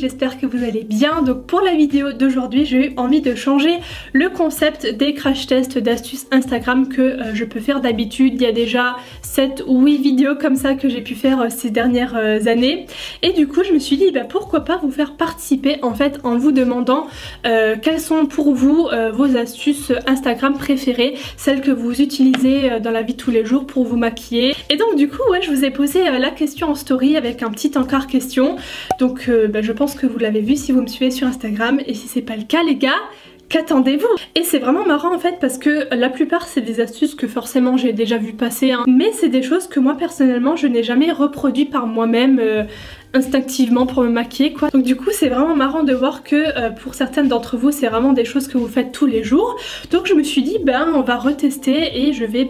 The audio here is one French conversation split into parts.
j'espère que vous allez bien. Donc pour la vidéo d'aujourd'hui, j'ai eu envie de changer le concept des crash tests d'astuces Instagram que je peux faire d'habitude. Il y a déjà 7 ou 8 vidéos comme ça que j'ai pu faire ces dernières années. Et du coup je me suis dit pourquoi pas vous faire participer en fait en vous demandant quelles sont pour vous vos astuces Instagram préférées, celles que vous utilisez dans la vie de tous les jours pour vous maquiller. Et donc du coup ouais, je vous ai posé la question en story avec un petit encart question. Donc je pense que vous l'avez vu si vous me suivez sur Instagram, et si c'est pas le cas les gars, qu'attendez-vous? Et c'est vraiment marrant en fait parce que la plupart c'est des astuces que forcément j'ai déjà vu passer hein, mais c'est des choses que moi personnellement je n'ai jamais reproduit par moi-même instinctivement pour me maquiller quoi. Donc du coup c'est vraiment marrant de voir que pour certaines d'entre vous c'est vraiment des choses que vous faites tous les jours. Donc je me suis dit on va retester et je vais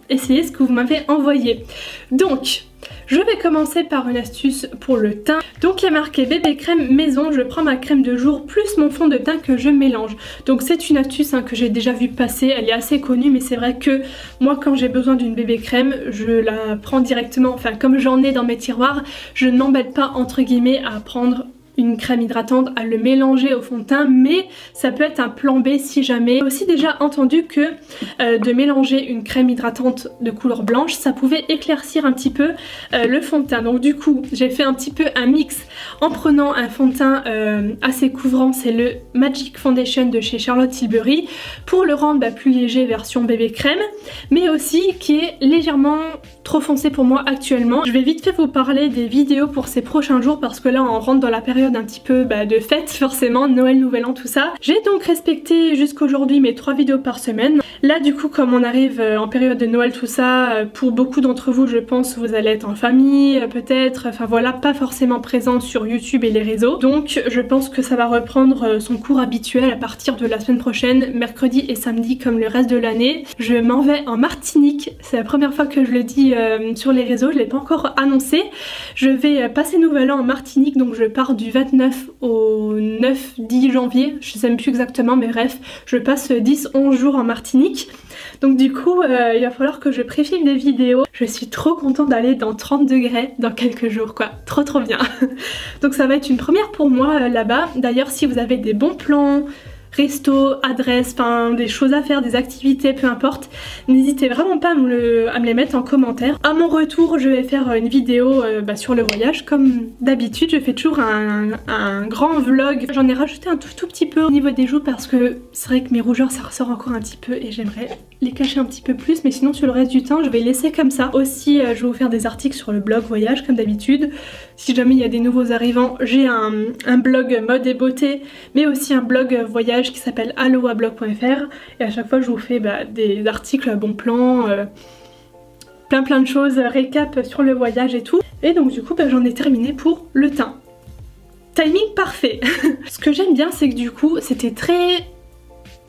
essayer ce que vous m'avez envoyé. Donc je vais commencer par une astuce pour le teint. Donc il y a marqué bébé crème maison, je prends ma crème de jour plus mon fond de teint que je mélange. Donc c'est une astuce que j'ai déjà vu passer, elle est assez connue, mais c'est vrai que moi quand j'ai besoin d'une bébé crème, je la prends directement, enfin comme j'en ai dans mes tiroirs, je ne m'embête pas entre guillemets à prendre une crème hydratante, à le mélanger au fond de teint, mais ça peut être un plan B si jamais. J'ai aussi déjà entendu que de mélanger une crème hydratante de couleur blanche, ça pouvait éclaircir un petit peu le fond de teint. Donc du coup j'ai fait un petit peu un mix en prenant un fond de teint assez couvrant, c'est le Magic Foundation de chez Charlotte Tilbury, pour le rendre plus léger version bébé crème, mais aussi qui est légèrement trop foncé pour moi actuellement. Je vais vite fait vous parler des vidéos pour ces prochains jours parce que là on rentre dans la période un petit peu de fête forcément, Noël, Nouvel An, tout ça. J'ai donc respecté jusqu'aujourd'hui mes 3 vidéos par semaine. Là du coup comme on arrive en période de Noël tout ça, pour beaucoup d'entre vous je pense vous allez être en famille peut-être, enfin voilà, pas forcément présent sur YouTube et les réseaux. Donc je pense que ça va reprendre son cours habituel à partir de la semaine prochaine, mercredi et samedi comme le reste de l'année. Je m'en vais en Martinique, c'est la première fois que je le dis sur les réseaux, je l'ai pas encore annoncé. Je vais passer Nouvel An en Martinique, donc je pars du 29 au 9-10 janvier, je sais même plus exactement, mais bref, je passe 10-11 jours en Martinique. Donc du coup il va falloir que je préfilme des vidéos. Je suis trop contente d'aller dans 30 degrés dans quelques jours quoi, trop bien. Donc ça va être une première pour moi là-bas. D'ailleurs si vous avez des bons plans, resto, adresse, enfin des choses à faire, des activités, peu importe, n'hésitez vraiment pas à me les mettre en commentaire. À mon retour je vais faire une vidéo sur le voyage comme d'habitude. Je fais toujours un grand vlog. J'en ai rajouté un tout petit peu au niveau des joues parce que c'est vrai que mes rougeurs ça ressort encore un petit peu et j'aimerais les cacher un petit peu plus, mais sinon sur le reste du temps je vais laisser comme ça. Aussi je vais vous faire des articles sur le blog voyage comme d'habitude. Si jamais il y a des nouveaux arrivants, j'ai un blog mode et beauté mais aussi un blog voyage qui s'appelle aloablog.fr, et à chaque fois je vous fais des articles à bon plan, plein de choses, récap sur le voyage et tout. Et donc du coup j'en ai terminé pour le teint. Timing parfait. Ce que j'aime bien c'est que du coup c'était très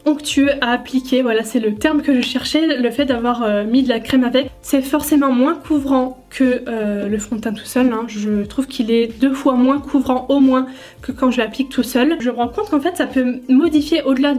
onctueux à appliquer, voilà c'est le terme que je cherchais, le fait d'avoir mis de la crème avec. C'est forcément moins couvrant que le fond de teint tout seul, hein. Je trouve qu'il est 2 fois moins couvrant au moins que quand je l'applique tout seul. Je me rends compte qu'en fait ça peut modifier au-delà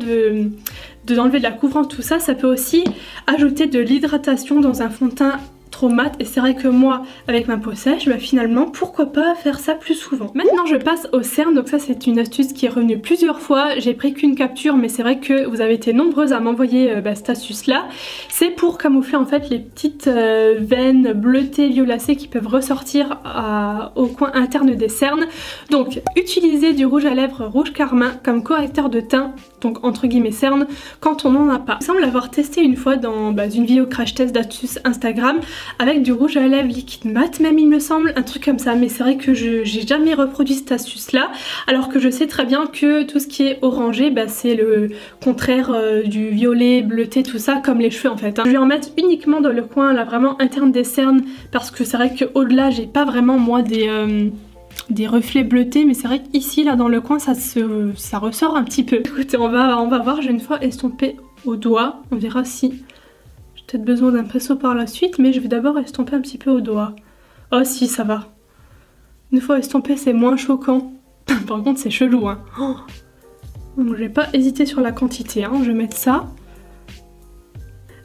d'enlever de la couvrance tout ça, ça peut aussi ajouter de l'hydratation dans un fond de teint trop mat, et c'est vrai que moi avec ma peau sèche finalement pourquoi pas faire ça plus souvent. Maintenant je passe au cerne, donc ça c'est une astuce qui est revenue plusieurs fois, j'ai pris qu'une capture mais c'est vrai que vous avez été nombreuses à m'envoyer cette astuce là. C'est pour camoufler en fait les petites veines bleutées violacées qui peuvent ressortir au coin interne des cernes. Donc utilisez du rouge à lèvres rouge carmin comme correcteur de teint, donc entre guillemets cernes, quand on n'en a pas. Il semble avoir testé une fois dans une vidéo crash test d'astuces Instagram avec du rouge à lèvres liquide mat même il me semble, un truc comme ça, mais c'est vrai que j'ai jamais reproduit cette astuce là, alors que je sais très bien que tout ce qui est orangé c'est le contraire du violet, bleuté, tout ça, comme les cheveux en fait, hein. Je vais en mettre uniquement dans le coin là vraiment interne des cernes parce que c'est vrai que au delà j'ai pas vraiment moi des reflets bleutés, mais c'est vrai qu'ici là dans le coin ça ressort un petit peu. Écoutez on va voir, j'ai une fois estompé au doigt, on verra si j'ai peut-être besoin d'un pinceau par la suite, mais je vais d'abord estomper un petit peu au doigt. Oh si ça va, une fois estompé c'est moins choquant. Par contre c'est chelou hein. Oh. Donc je vais pas hésiter sur la quantité hein. Je vais mettre ça.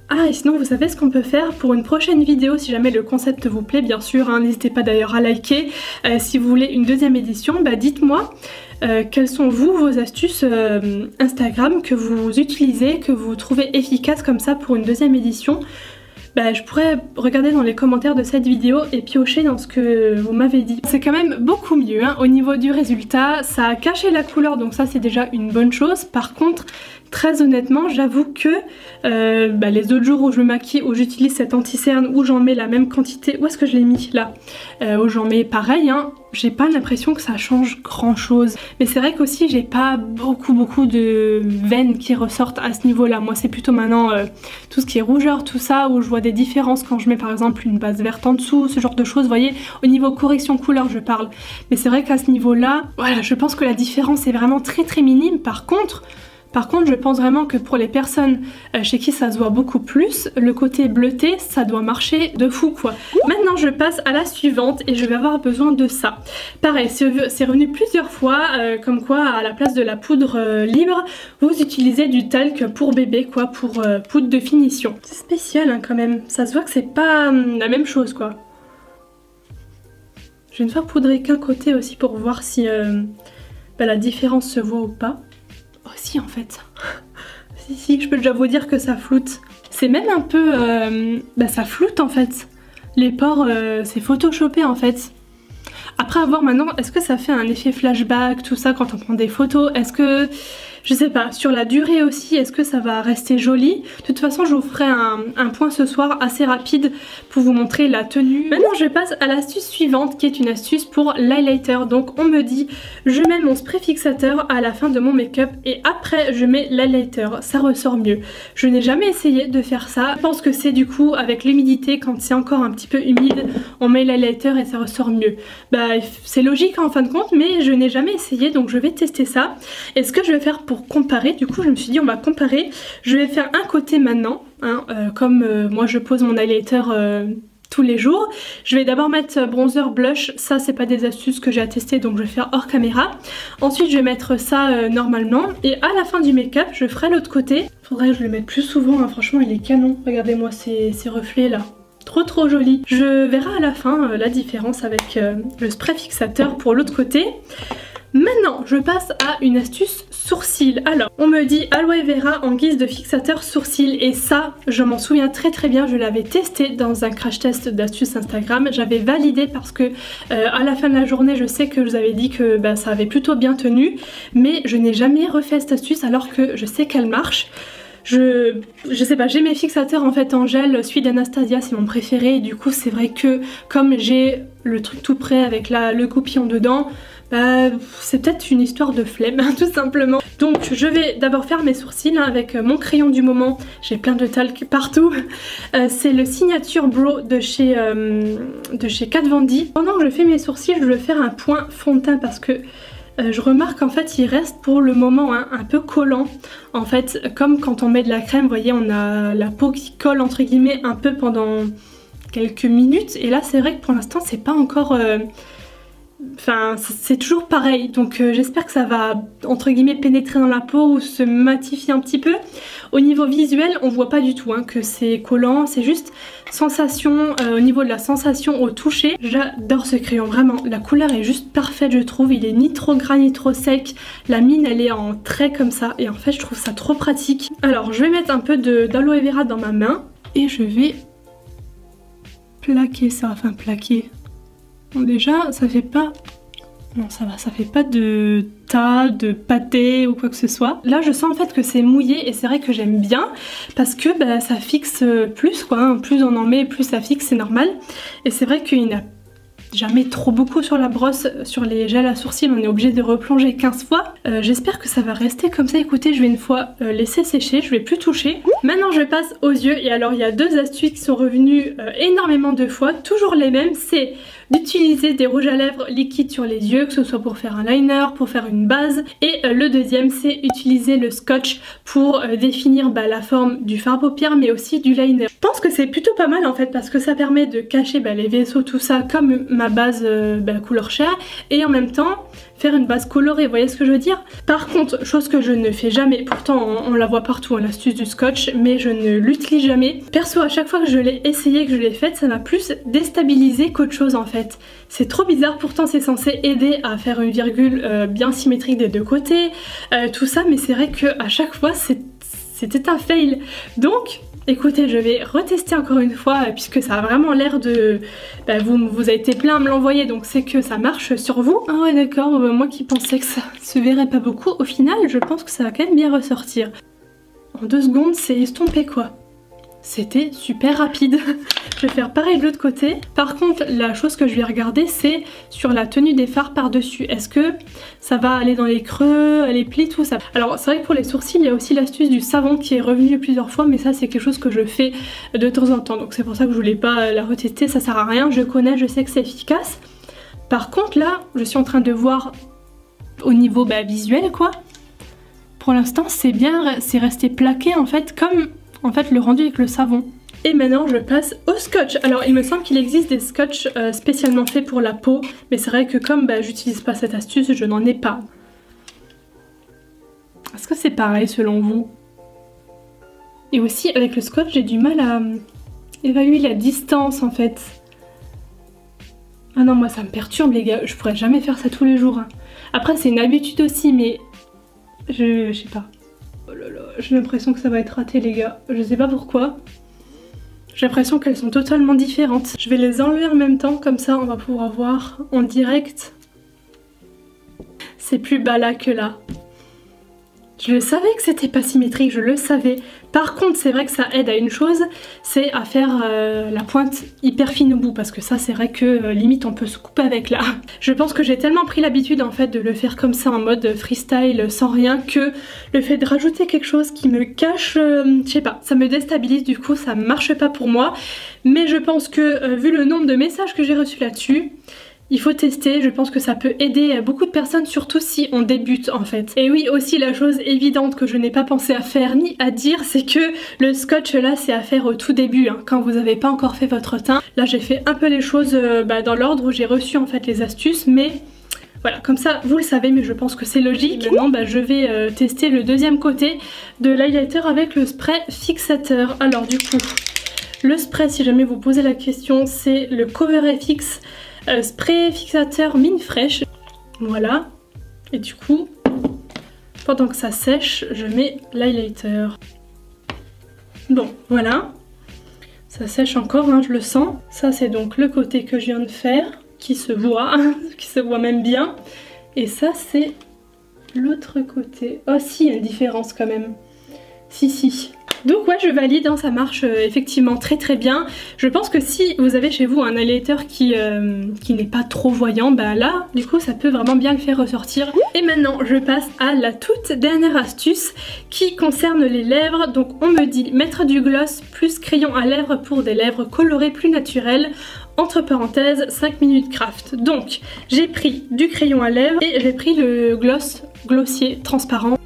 Ah, et sinon vous savez ce qu'on peut faire pour une prochaine vidéo, si jamais le concept vous plaît bien sûr, hein, n'hésitez pas d'ailleurs à liker. Si vous voulez une deuxième édition, bah dites-moi quelles sont vos astuces Instagram que vous utilisez, que vous trouvez efficaces comme ça pour une deuxième édition. Bah, je pourrais regarder dans les commentaires de cette vidéo et piocher dans ce que vous m'avez dit. C'est quand même beaucoup mieux hein, au niveau du résultat, ça a caché la couleur donc ça c'est déjà une bonne chose. Par contre, très honnêtement, j'avoue que les autres jours où je me maquille, où j'utilise cet anti-cerne, où j'en mets la même quantité, où est-ce que je l'ai mis là, où j'en mets pareil, hein, j'ai pas l'impression que ça change grand chose. Mais c'est vrai qu'aussi j'ai pas beaucoup de veines qui ressortent à ce niveau là. Moi c'est plutôt maintenant tout ce qui est rougeur, tout ça, où je vois des différences quand je mets par exemple une base verte en dessous, ce genre de choses, vous voyez, au niveau correction couleur je parle. Mais c'est vrai qu'à ce niveau là, voilà, je pense que la différence est vraiment très minime. Par contre, je pense vraiment que pour les personnes chez qui ça se voit beaucoup plus, le côté bleuté, ça doit marcher de fou quoi. Maintenant je passe à la suivante et je vais avoir besoin de ça. Pareil, c'est revenu plusieurs fois, comme quoi à la place de la poudre libre, vous utilisez du talc pour bébé quoi, pour poudre de finition. C'est spécial hein, quand même, ça se voit que c'est pas la même chose quoi. Je vais une fois poudrer qu'un côté aussi pour voir si la différence se voit ou pas. Oh si en fait, si je peux déjà vous dire que ça floute. C'est même un peu, ça floute en fait. Les pores, c'est photoshopé en fait. Après à voir maintenant, est-ce que ça fait un effet flashback, tout ça quand on prend des photos? Est-ce que, je sais pas, sur la durée aussi, est-ce que ça va rester joli? De toute façon je vous ferai un point ce soir assez rapide pour vous montrer la tenue. Maintenant je passe à l'astuce suivante qui est une astuce pour l'highlighter. Donc on me dit je mets mon spray fixateur à la fin de mon make-up et après je mets l'highlighter, ça ressort mieux. Je n'ai jamais essayé de faire ça, je pense que c'est du coup avec l'humidité, quand c'est encore un petit peu humide, on met l'highlighter et ça ressort mieux. Bah c'est logique en fin de compte, mais je n'ai jamais essayé donc je vais tester ça. Et ce que je vais faire pour comparer, du coup je me suis dit on va comparer, je vais faire un côté maintenant, hein, comme moi je pose mon highlighter tous les jours. Je vais d'abord mettre bronzer, blush, ça c'est pas des astuces que j'ai à tester donc je vais faire hors caméra. Ensuite je vais mettre ça normalement et à la fin du make-up je ferai l'autre côté. Faudrait que je le mette plus souvent, hein. Franchement il est canon, regardez-moi ces reflets là. Trop joli. Je verrai à la fin la différence avec le spray fixateur pour l'autre côté. Maintenant, je passe à une astuce sourcils. Alors, on me dit aloe vera en guise de fixateur sourcils et ça, je m'en souviens très bien, je l'avais testé dans un crash test d'astuces Instagram. J'avais validé parce que à la fin de la journée, je sais que je vous avais dit que ça avait plutôt bien tenu, mais je n'ai jamais refait cette astuce alors que je sais qu'elle marche. Je sais pas, j'ai mes fixateurs en fait en gel, celui d'Anastasia c'est mon préféré et du coup c'est vrai que comme j'ai le truc tout prêt avec le goupillon dedans, c'est peut-être une histoire de flemme tout simplement. Donc je vais d'abord faire mes sourcils avec mon crayon du moment, j'ai plein de talc partout. C'est le Signature Brow de chez Kat Von D. Pendant que je fais mes sourcils, je vais faire un point fond de teint parce que je remarque en fait il reste pour le moment un peu collant. En fait comme quand on met de la crème, vous voyez on a la peau qui colle entre guillemets un peu pendant quelques minutes et là c'est vrai que pour l'instant c'est pas encore... Enfin c'est toujours pareil donc j'espère que ça va entre guillemets pénétrer dans la peau ou se matifier un petit peu. Au niveau visuel on voit pas du tout que c'est collant, c'est juste sensation, au niveau de la sensation au toucher. J'adore ce crayon vraiment, la couleur est juste parfaite je trouve, il est ni trop gras ni trop sec, la mine elle est en trait comme ça et en fait je trouve ça trop pratique. Alors je vais mettre un peu d'aloe vera dans ma main et je vais plaquer ça, enfin plaquer. Bon déjà ça fait pas... Non ça va, ça fait pas de tas, de pâté ou quoi que ce soit. Là je sens en fait que c'est mouillé et c'est vrai que j'aime bien parce que ça fixe plus quoi, hein. Plus on en met plus ça fixe, c'est normal. Et c'est vrai qu'il n'y a jamais trop beaucoup sur la brosse, sur les gels à sourcils on est obligé de replonger 15 fois. J'espère que ça va rester comme ça. Écoutez je vais une fois laisser sécher, je vais plus toucher. Maintenant je passe aux yeux et alors il y a deux astuces qui sont revenues énormément de fois, toujours les mêmes, c'est d'utiliser des rouges à lèvres liquides sur les yeux, que ce soit pour faire un liner, pour faire une base. Et le deuxième c'est utiliser le scotch pour définir la forme du fard à paupières mais aussi du liner. Je pense que c'est plutôt pas mal en fait parce que ça permet de cacher les vaisseaux tout ça comme ma base couleur chair et en même temps faire une base colorée, vous voyez ce que je veux dire? Par contre, chose que je ne fais jamais, pourtant on la voit partout, hein, l'astuce du scotch, mais je ne l'utilise jamais. Perso, à chaque fois que je l'ai essayé, que je l'ai faite, ça m'a plus déstabilisé qu'autre chose en fait. C'est trop bizarre, pourtant c'est censé aider à faire une virgule bien symétrique des deux côtés, tout ça, mais c'est vrai qu'à chaque fois c'était un fail. Donc écoutez, je vais retester encore une fois puisque ça a vraiment l'air de... vous avez été plein à me l'envoyer, donc c'est que ça marche sur vous. Ah ouais d'accord, moi qui pensais que ça se verrait pas beaucoup, au final je pense que ça va quand même bien ressortir. En 2 secondes c'est estompé quoi. C'était super rapide. Je vais faire pareil de l'autre côté. Par contre, la chose que je vais regarder, c'est sur la tenue des fards par-dessus. Est-ce que ça va aller dans les creux, les plis, tout ça? Alors, c'est vrai que pour les sourcils, il y a aussi l'astuce du savon qui est revenu plusieurs fois, mais ça, c'est quelque chose que je fais de temps en temps. Donc, c'est pour ça que je voulais pas la retester. Ça sert à rien. Je connais, je sais que c'est efficace. Par contre, là, je suis en train de voir au niveau visuel, quoi. Pour l'instant, c'est bien, c'est resté plaqué, en fait, comme... En fait, le rendu avec le savon. Et maintenant, je passe au scotch. Alors, il me semble qu'il existe des scotch spécialement faits pour la peau. Mais c'est vrai que comme j'utilise pas cette astuce, je n'en ai pas. Est-ce que c'est pareil selon vous? Et aussi, avec le scotch, j'ai du mal à évaluer la distance en fait. Ah non, moi ça me perturbe les gars. Je pourrais jamais faire ça tous les jours. Hein. Après, c'est une habitude aussi, mais... Je sais pas. Oh là là, j'ai l'impression que ça va être raté les gars, je sais pas pourquoi. J'ai l'impression qu'elles sont totalement différentes. Je vais les enlever en même temps, comme ça on va pouvoir voir en direct. C'est plus bas là que là. Je le savais que c'était pas symétrique, je le savais. Par contre, c'est vrai que ça aide à une chose, c'est à faire la pointe hyper fine au bout, parce que ça, c'est vrai que limite on peut se couper avec là. Je pense que j'ai tellement pris l'habitude en fait de le faire comme ça en mode freestyle sans rien, que le fait de rajouter quelque chose qui me cache, je sais pas, ça me déstabilise, du coup ça marche pas pour moi. Mais je pense que vu le nombre de messages que j'ai reçus là-dessus, il faut tester, je pense que ça peut aider beaucoup de personnes, surtout si on débute en fait. Et oui, aussi la chose évidente que je n'ai pas pensé à faire ni à dire, c'est que le scotch là c'est à faire au tout début, hein, quand vous n'avez pas encore fait votre teint. Là j'ai fait un peu les choses dans l'ordre où j'ai reçu en fait les astuces, mais voilà, comme ça vous le savez, mais je pense que c'est logique. Maintenant je vais tester le deuxième côté de l'highlighter avec le spray fixateur. Alors du coup, le spray, si jamais vous posez la question, c'est le Cover FX spray fixateur mine fraîche. Voilà. Et du coup, pendant que ça sèche, je mets l'highlighter. Bon, voilà. Ça sèche encore, hein, je le sens. Ça, c'est donc le côté que je viens de faire, qui se voit, qui se voit même bien. Et ça, c'est l'autre côté. Oh si, il y a une différence quand même. Si. Donc ouais, je valide, hein, ça marche effectivement très bien. Je pense que si vous avez chez vous un highlighter qui n'est pas trop voyant, là, du coup, ça peut vraiment bien le faire ressortir. Et maintenant, je passe à la toute dernière astuce qui concerne les lèvres. Donc on me dit mettre du gloss plus crayon à lèvres pour des lèvres colorées plus naturelles. Entre parenthèses, 5 minutes craft. Donc, j'ai pris du crayon à lèvres et j'ai pris le glossier transparent.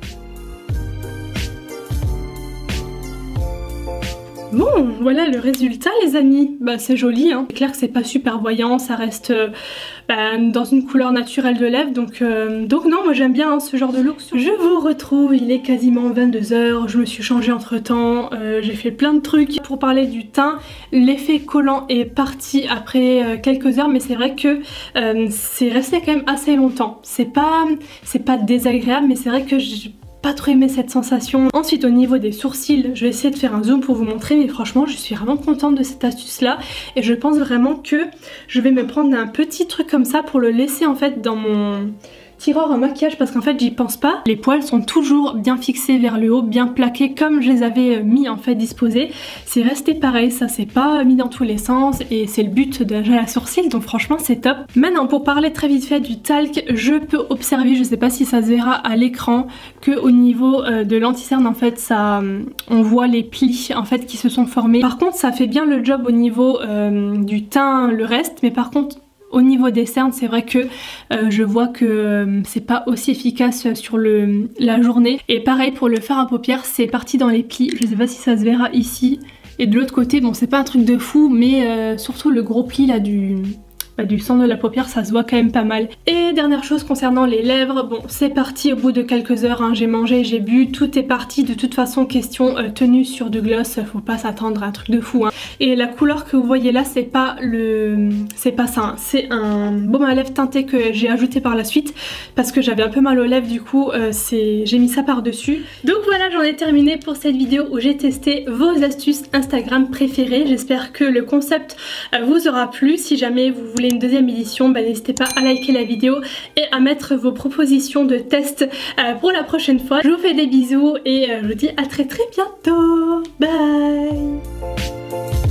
Bon, voilà le résultat les amis. C'est joli, hein. C'est clair que c'est pas super voyant, ça reste dans une couleur naturelle de lèvres, donc non, moi j'aime bien ce genre de look. Je vous retrouve, il est quasiment 22 h, je me suis changée entre temps, j'ai fait plein de trucs. Pour parler du teint, l'effet collant est parti après quelques heures, mais c'est vrai que c'est resté quand même assez longtemps. C'est pas désagréable, mais c'est vrai que j'ai pas trop aimé cette sensation. Ensuite, au niveau des sourcils, je vais essayer de faire un zoom pour vous montrer, mais franchement je suis vraiment contente de cette astuce là, et je pense vraiment que je vais me prendre un petit truc comme ça pour le laisser en fait dans mon tiroir en maquillage, parce qu'en fait j'y pense pas. Les poils sont toujours bien fixés vers le haut, bien plaqués comme je les avais mis en fait disposés. C'est resté pareil, ça c'est pas mis dans tous les sens, et c'est le but de la sourcil, donc franchement c'est top. Maintenant, pour parler très vite fait du talc, je peux observer, je sais pas si ça se verra à l'écran, que au niveau de l'anti-cerne en fait ça, on voit les plis en fait qui se sont formés. Par contre ça fait bien le job au niveau du teint, le reste, mais par contre au niveau des cernes, c'est vrai que je vois que c'est pas aussi efficace sur la journée. Et pareil pour le fard à paupières, c'est parti dans les plis. Je sais pas si ça se verra ici. Et de l'autre côté, bon c'est pas un truc de fou, mais surtout le gros pli là du du centre de la paupière, ça se voit quand même pas mal. Et dernière chose concernant les lèvres, bon c'est parti au bout de quelques heures, hein, j'ai mangé, j'ai bu, tout est parti. De toute façon question tenue sur du gloss, faut pas s'attendre à un truc de fou, hein. Et la couleur que vous voyez là, c'est pas ça, hein. C'est un baume à lèvres teinté que j'ai ajouté par la suite parce que j'avais un peu mal aux lèvres, du coup j'ai mis ça par dessus. Donc voilà, j'en ai terminé pour cette vidéo où j'ai testé vos astuces Instagram préférées. J'espère que le concept vous aura plu. Si jamais vous voulez une deuxième édition, n'hésitez pas à liker la vidéo et à mettre vos propositions de test pour la prochaine fois. Je vous fais des bisous et je vous dis à très bientôt. Bye.